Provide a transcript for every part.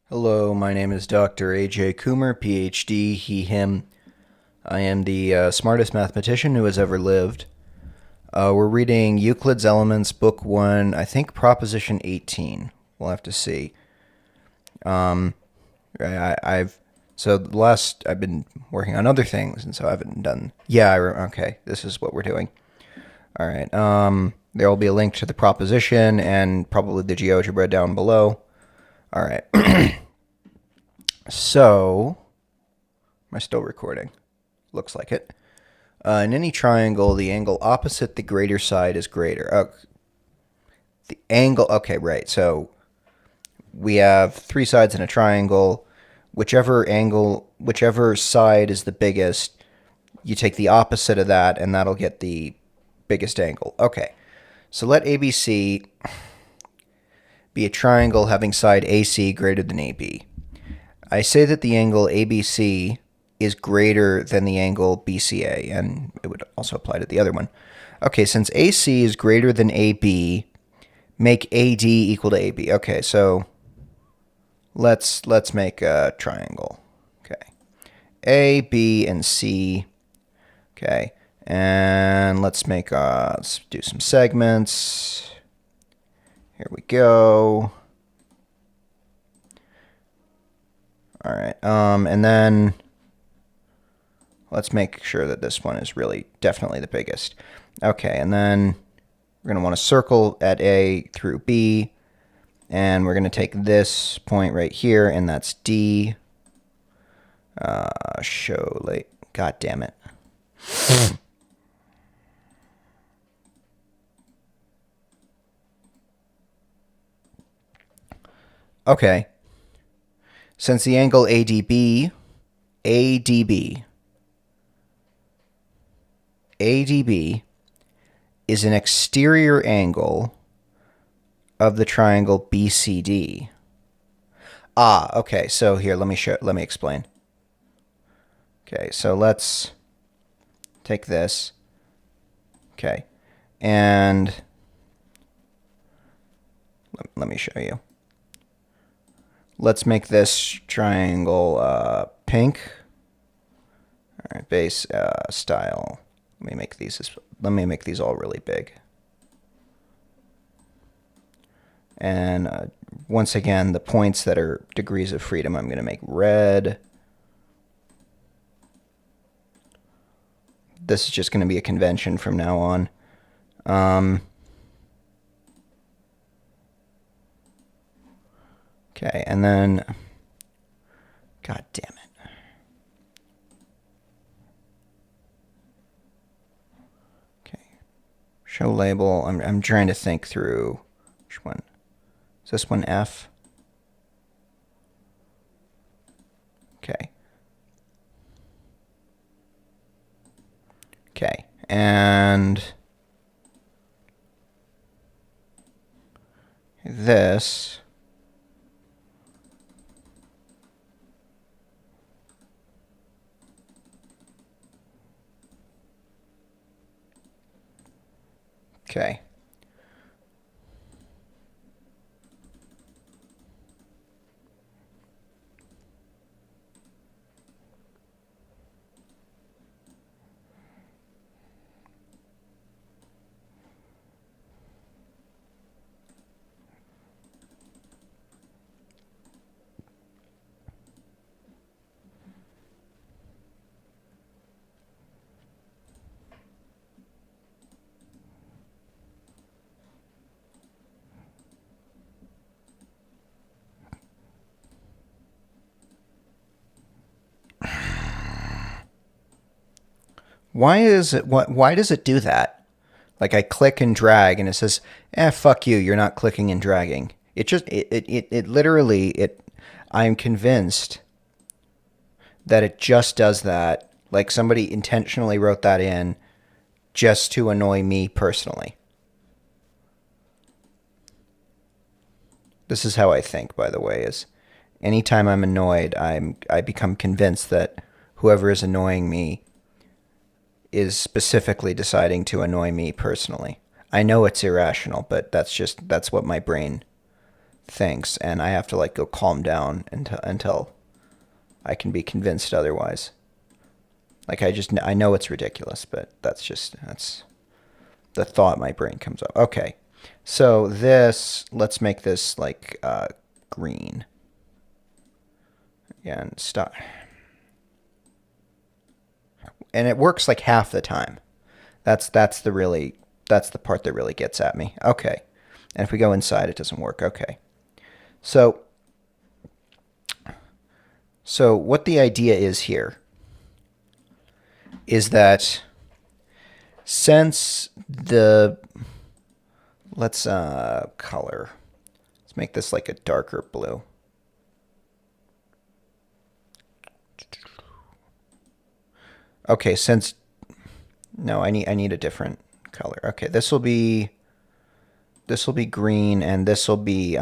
Hello, my name is Dr. A.J. Coomer, PhD, he, him. I am the smartest mathematician who has ever lived. We're reading Euclid's Elements Book 1, I think Proposition 18. We'll have to see. I've I've been working on other things, and so I haven't done. Yeah, okay, this is what we're doing. All right. There will be a link to the proposition and probably the GeoGebra down below. All right. So, am I still recording? Looks like it. In any triangle, the angle opposite the greater side is greater. The angle, okay, right. So, we have three sides in a triangle. Whichever side is the biggest, you take the opposite of that, and that'll get the biggest angle. Okay. So, let ABC be a triangle having side AC greater than AB. I say that the angle ABC is greater than the angle BCA, and it would also apply to the other one. Okay, since AC is greater than AB, make AD equal to AB. Okay, so let's make a triangle. Okay, A, B, and C. Okay, and let's do some segments. Here we go. All right, and then let's make sure that this one is really definitely the biggest. Okay, and then we're going to want to circle at A through B, and we're going to take this point right here, and that's D. Show late. God damn it. Okay. Since the angle ADB is an exterior angle of the triangle BCD. Okay, so here, let me explain. Okay, so let's take this. Okay, and let me show you. Let's make this triangle pink. All right, base style. Let me make these all really big. And once again, the points that are degrees of freedom, I'm going to make red. This is just going to be a convention from now on. Okay, and then, God damn it. Okay, show label. I'm trying to think through which one. Is this one F? Okay. Okay, and this. Okay. Why does it do that? Like I click and drag and it says, fuck you, you're not clicking and dragging. It literally, I'm convinced that it just does that. Like somebody intentionally wrote that in just to annoy me personally. This is how I think, by the way, is anytime I'm annoyed, I become convinced that whoever is annoying me is specifically deciding to annoy me personally. I know it's irrational, but that's what my brain thinks, and I have to like go calm down until I can be convinced otherwise. Like I know it's ridiculous, but that's the thought my brain comes up. Okay, so let's make this like green. And stop. And it works like half the time. That's the part that really gets at me. Okay. And if we go inside, it doesn't work. Okay. So what the idea is here is that since let's color. Let's make this like a darker blue. Okay, no, I need a different color. Okay, this will be green, and this will be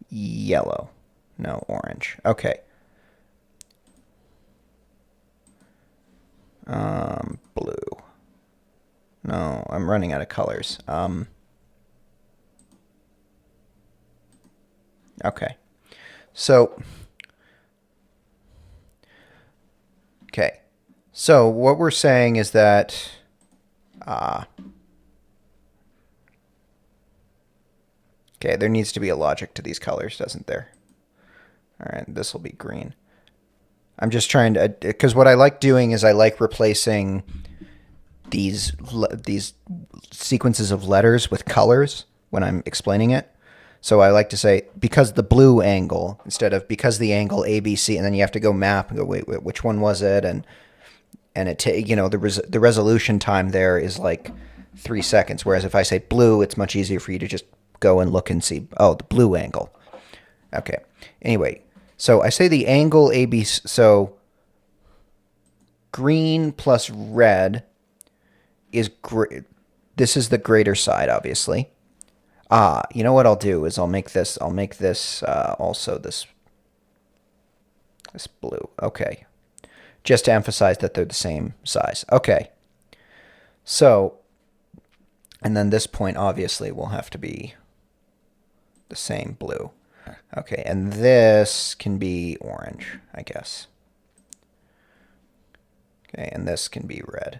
yellow. No, orange. Okay. Blue. No, I'm running out of colors. Okay. So, okay. So what we're saying is that okay, there needs to be a logic to these colors, doesn't there? All right, this will be green. I'm just trying to, because what I like doing is I like replacing these sequences of letters with colors when I'm explaining it. So I like to say because the blue angle instead of because the angle ABC, and then you have to go map and go wait which one was it, and it the resolution time there is like 3 seconds. Whereas if I say blue, it's much easier for you to just go and look and see, oh, the blue angle. Okay. Anyway, so I say the angle ABC, so green plus red is this is the greater side, obviously. You know what I'll do is I'll make this also this blue. Okay. Just to emphasize that they're the same size. Okay. So, and then this point obviously will have to be the same blue. Okay, and this can be orange, I guess. Okay, and this can be red.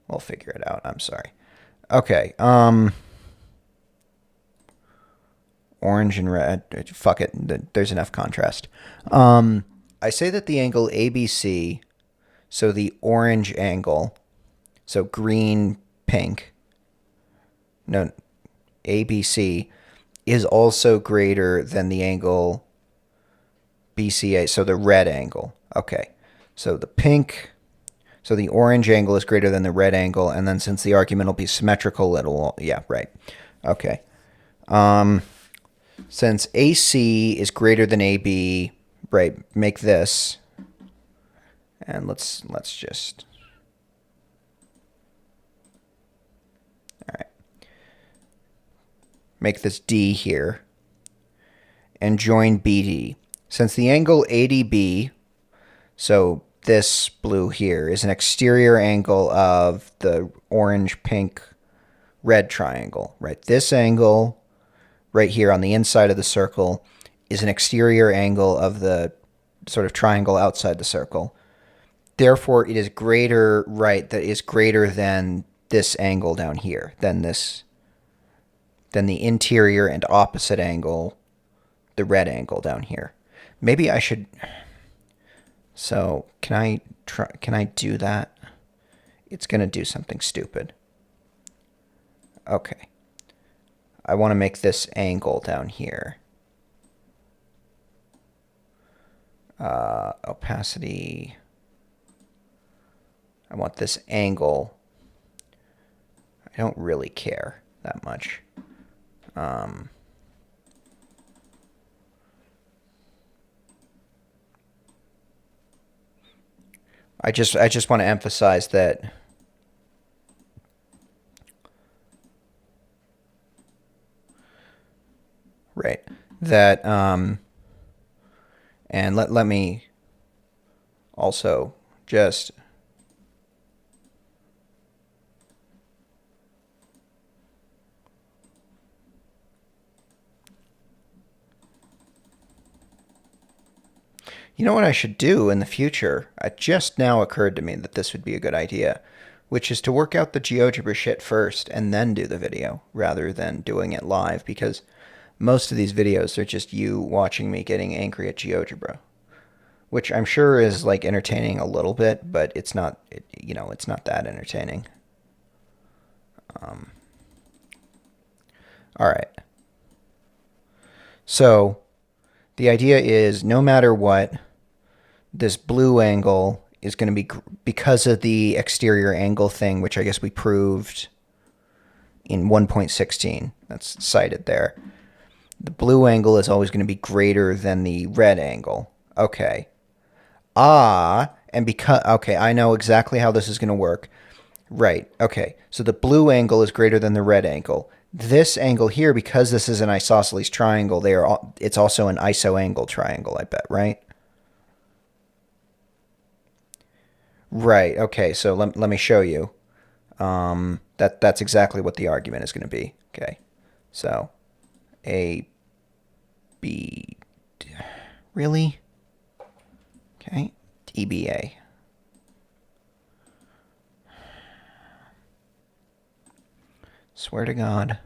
We'll figure it out. I'm sorry. Okay, orange and red. Fuck it. There's enough contrast. I say that the angle ABC, so the orange angle, so green, pink, no, ABC is also greater than the angle BCA, so the red angle. Okay, so the orange angle is greater than the red angle, and then since the argument will be symmetrical, yeah, right. Okay. Since AC is greater than AB, right, make this, and let's just, all right, make this D here, and join BD. Since the angle ADB, so this blue here, is an exterior angle of the orange, pink, red triangle, right? This angle right here on the inside of the circle is an exterior angle of the sort of triangle outside the circle. Therefore, it is greater, right, that is greater than this angle down here, than the interior and opposite angle, the red angle down here. Maybe I should, so can I do that? It's going to do something stupid. Okay. I want to make this angle down here. Opacity. I want this angle. I don't really care that much. I just want to emphasize that right, that and let me also just You know what I should do in the future? It just now occurred to me that this would be a good idea, which is to work out the GeoGebra shit first and then do the video rather than doing it live, because most of these videos are just you watching me getting angry at GeoGebra, which I'm sure is like entertaining a little bit, but it's not, it's not that entertaining. All right. So the idea is no matter what, this blue angle is going to be, because of the exterior angle thing, which I guess we proved in 1.16, that's cited there. The blue angle is always going to be greater than the red angle. Okay. And because, okay, I know exactly how this is going to work. Right. Okay. So the blue angle is greater than the red angle. This angle here, because this is an isosceles triangle, it's also an isoangle triangle, I bet, right? Right. Okay. So let me show you. That's exactly what the argument is going to be. Okay. So A, B, really? Okay. EBA. Swear to God,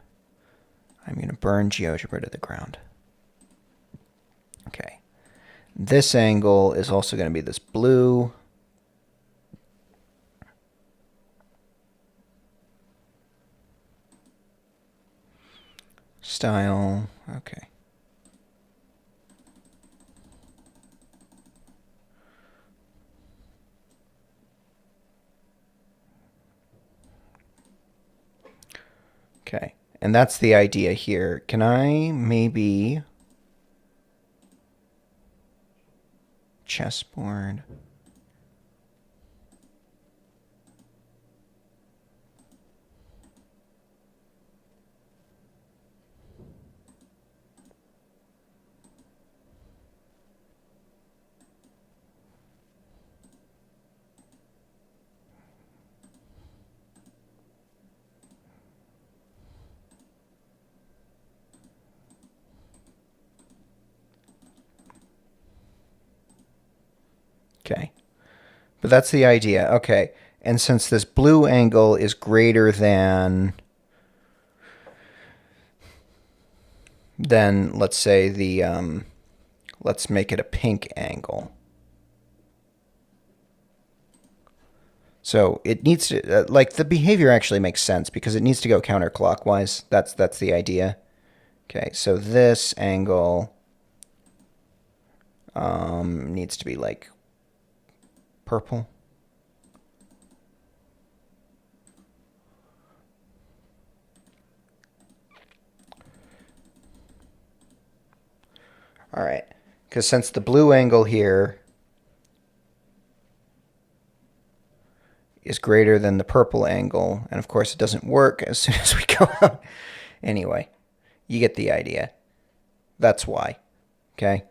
I'm going to burn GeoGebra to the ground. Okay. This angle is also going to be this blue. Style. Okay. Okay. And that's the idea here. Can I maybe chessboard? Okay. But that's the idea. Okay. And since this blue angle is greater than let's say let's make it a pink angle. So it needs to, like, the behavior actually makes sense because it needs to go counterclockwise. That's the idea. Okay, so this angle needs to be like purple. All right, because since the blue angle here is greater than the purple angle, and of course it doesn't work as soon as we go out. Anyway, you get the idea. That's why. Okay?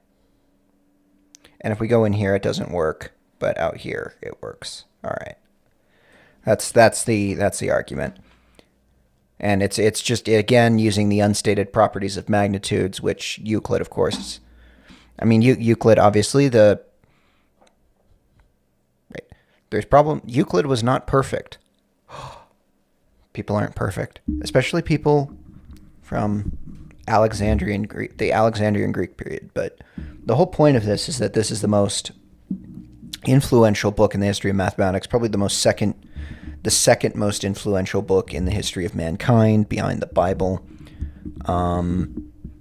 And if we go in here, it doesn't work, but out here it works. All right. That's the argument. And it's just, again, using the unstated properties of magnitudes, which Euclid, of course, I mean, Euclid, obviously, right, there's problem. Euclid was not perfect. People aren't perfect, especially people from Alexandrian Greek, the Alexandrian Greek period. But the whole point of this is that this is the most influential book in the history of mathematics, probably the second most influential book in the history of mankind, behind the Bible.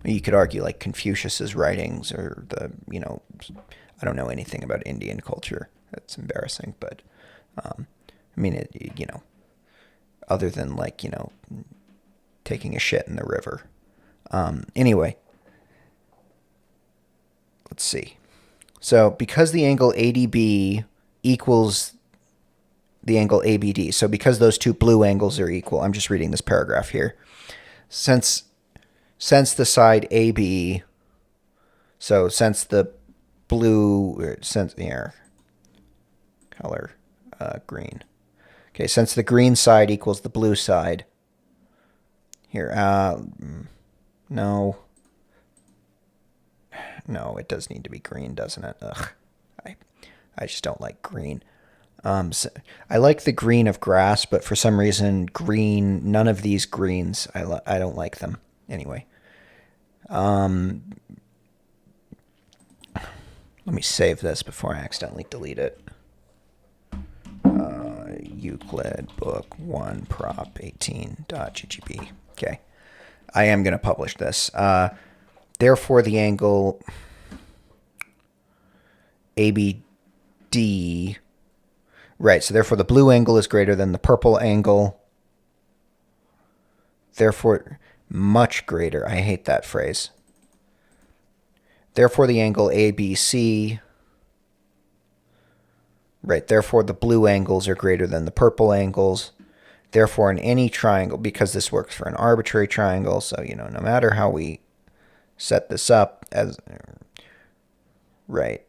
You could argue like Confucius's writings, or I don't know anything about Indian culture. That's embarrassing, but I mean, other than like, taking a shit in the river. Anyway, let's see. So because the angle ADB equals the angle ABD, so because those two blue angles are equal, I'm just reading this paragraph here. Since the side AB, so since the blue, color green. Okay, since the green side equals the blue side, here, no, it does need to be green, doesn't it? Ugh. I just don't like green. So I like the green of grass, but for some reason, none of these greens, I don't like them. Anyway, let me save this before I accidentally delete it. Euclid Book 1 Prop 18.ggb. Okay. I am going to publish this. Therefore, the angle ABD, right, so therefore the blue angle is greater than the purple angle. Therefore, much greater. I hate that phrase. Therefore, the angle ABC, right, therefore the blue angles are greater than the purple angles. Therefore, in any triangle, because this works for an arbitrary triangle, so, no matter how we set this up as, right.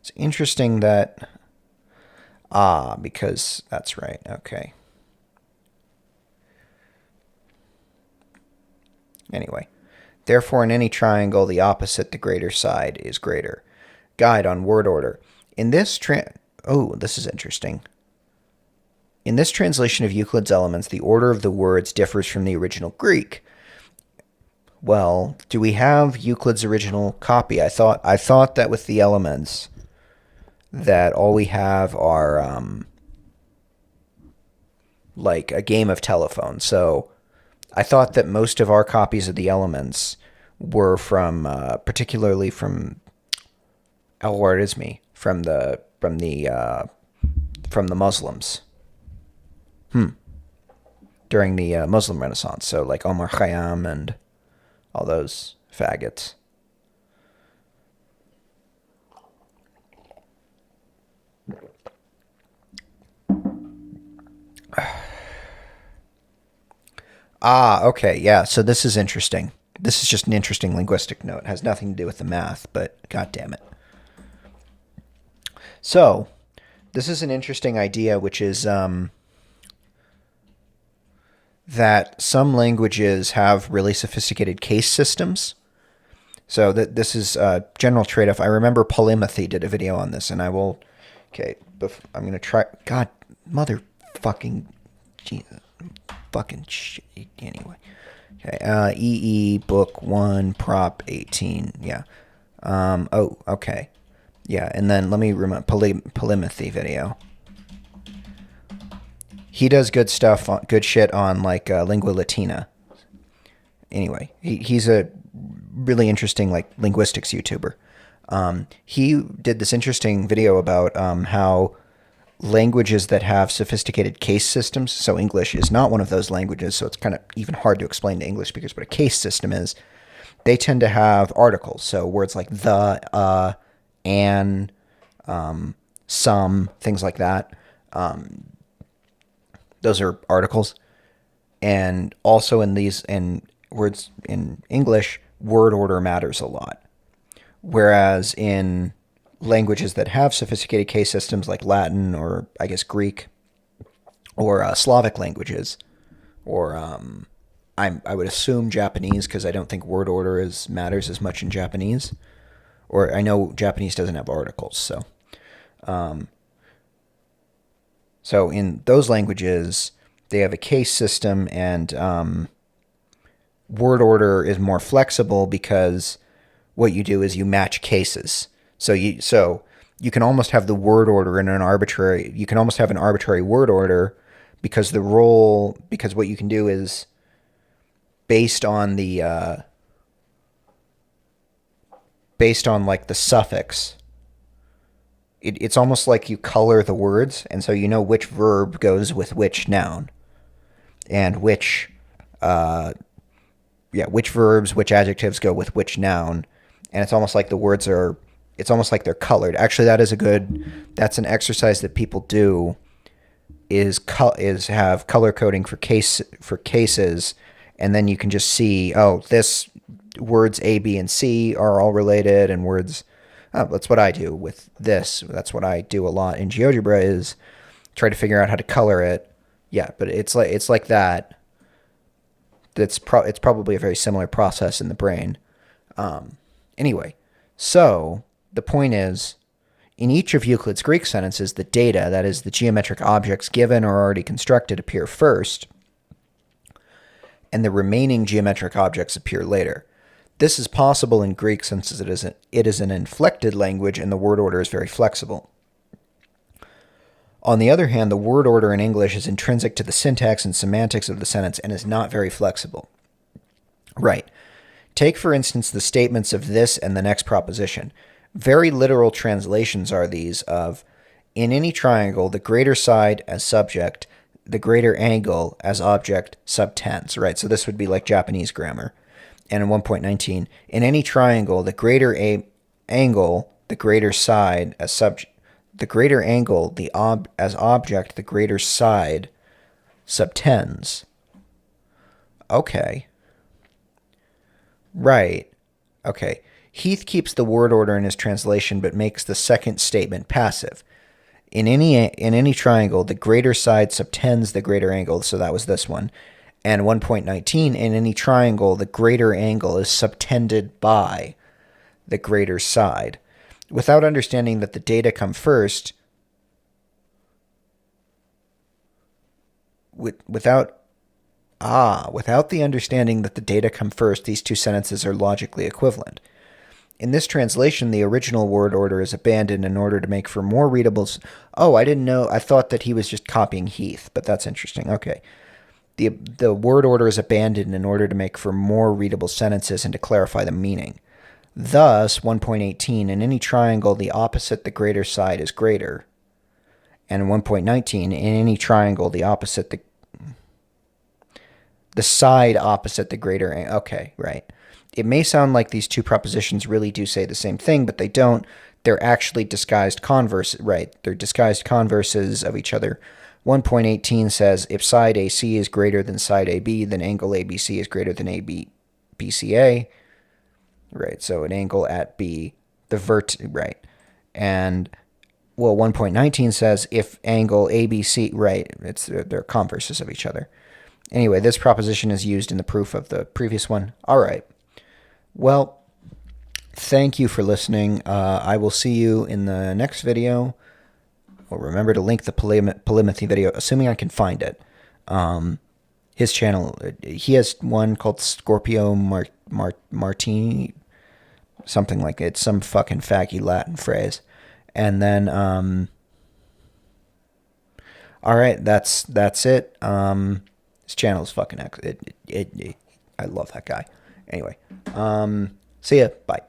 It's interesting that, because that's right, okay. Anyway, therefore in any triangle, the opposite, the greater side, is greater. Guide on word order. In this this is interesting. In this translation of Euclid's Elements, the order of the words differs from the original Greek. Well, do we have Euclid's original copy? I thought that with the Elements, that all we have are like a game of telephone. So I thought that most of our copies of the Elements were from, particularly from Al-Khwarizmi, from the Muslims. During the Muslim Renaissance, so like Omar Khayyam and all those faggots. Okay, yeah, so this is interesting. This is just an interesting linguistic note. It has nothing to do with the math, but god damn it. So, this is an interesting idea, which is that some languages have really sophisticated case systems. So this is a general trade-off. I remember Polymathy did a video on this, and I will... Okay, I'm going to try... God, motherfucking... Jesus. Fucking shit. Anyway. Okay, EE Book 1, Prop 18. Yeah. Okay. Yeah, and then let me remember Polymathy video. He does good stuff, good shit on like Lingua Latina. Anyway, he's a really interesting like linguistics YouTuber. He did this interesting video about how languages that have sophisticated case systems, so English is not one of those languages, so it's kind of even hard to explain to English because what a case system is, they tend to have articles, so words like the, an, some, things like that. Those are articles. And also in words in English, word order matters a lot. Whereas in languages that have sophisticated case systems like Latin or I guess Greek or Slavic languages, or I would assume Japanese, because I don't think word order matters as much in Japanese. Or I know Japanese doesn't have articles, so. So in those languages, they have a case system, and word order is more flexible because what you do is you match cases. So you can almost have the word order in an arbitrary. You can almost have an arbitrary word order because what you can do is based on like the suffix. It's almost like you color the words, and so you know which verb goes with which noun, and which verbs, which adjectives go with which noun, and it's almost like it's almost like they're colored. Actually, that's an exercise that people do, is have color coding for cases, and then you can just see, this words A, B, and C are all related, and words. That's what I do with this. That's what I do a lot in GeoGebra, is try to figure out how to color it. Yeah, but it's like that. it's probably a very similar process in the brain. Anyway, so the point is, in each of Euclid's Greek sentences, the data, that is, the geometric objects given or already constructed, appear first, and the remaining geometric objects appear later. This is possible in Greek since it is an inflected language and the word order is very flexible. On the other hand, the word order in English is intrinsic to the syntax and semantics of the sentence and is not very flexible. Right. Take, for instance, the statements of this and the next proposition. Very literal translations are these of, in any triangle, the greater side as subject, the greater angle as object subtends, right? So this would be like Japanese grammar. And in 1.19, in any triangle, the greater angle, the greater side as subject, the greater angle, as object, the greater side subtends. Okay. Right. Okay. Heath keeps the word order in his translation, but makes the second statement passive. In any triangle, the greater side subtends the greater angle. So that was this one. And 1.19, in any triangle, the greater angle is subtended by the greater side. Without understanding that the data come first, without the understanding that the data come first, these two sentences are logically equivalent. In this translation, the original word order is abandoned in order to make for more readable... Oh, I didn't know. I thought that he was just copying Heath, but that's interesting. Okay. The word order is abandoned in order to make for more readable sentences and to clarify the meaning. Thus, 1.18, in any triangle, the opposite the greater side is greater. And 1.19, in any triangle, the side opposite the greater... Okay, right. It may sound like these two propositions really do say the same thing, but they don't. They're actually disguised converse, right? They're disguised converses of each other. 1.18 says, if side AC is greater than side AB, then angle ABC is greater than BCA. Right, so an angle at B, right. And, well, 1.19 says, if angle ABC, right, they're converses of each other. Anyway, this proposition is used in the proof of the previous one. All right. Well, thank you for listening. I will see you in the next video. Well, remember to link the polymathy video, assuming I can find it. His channel, he has one called Scorpio Martini, something like it. Some fucking faggy Latin phrase. And then, all right, that's it. His channel is fucking I love that guy. Anyway, see ya. Bye.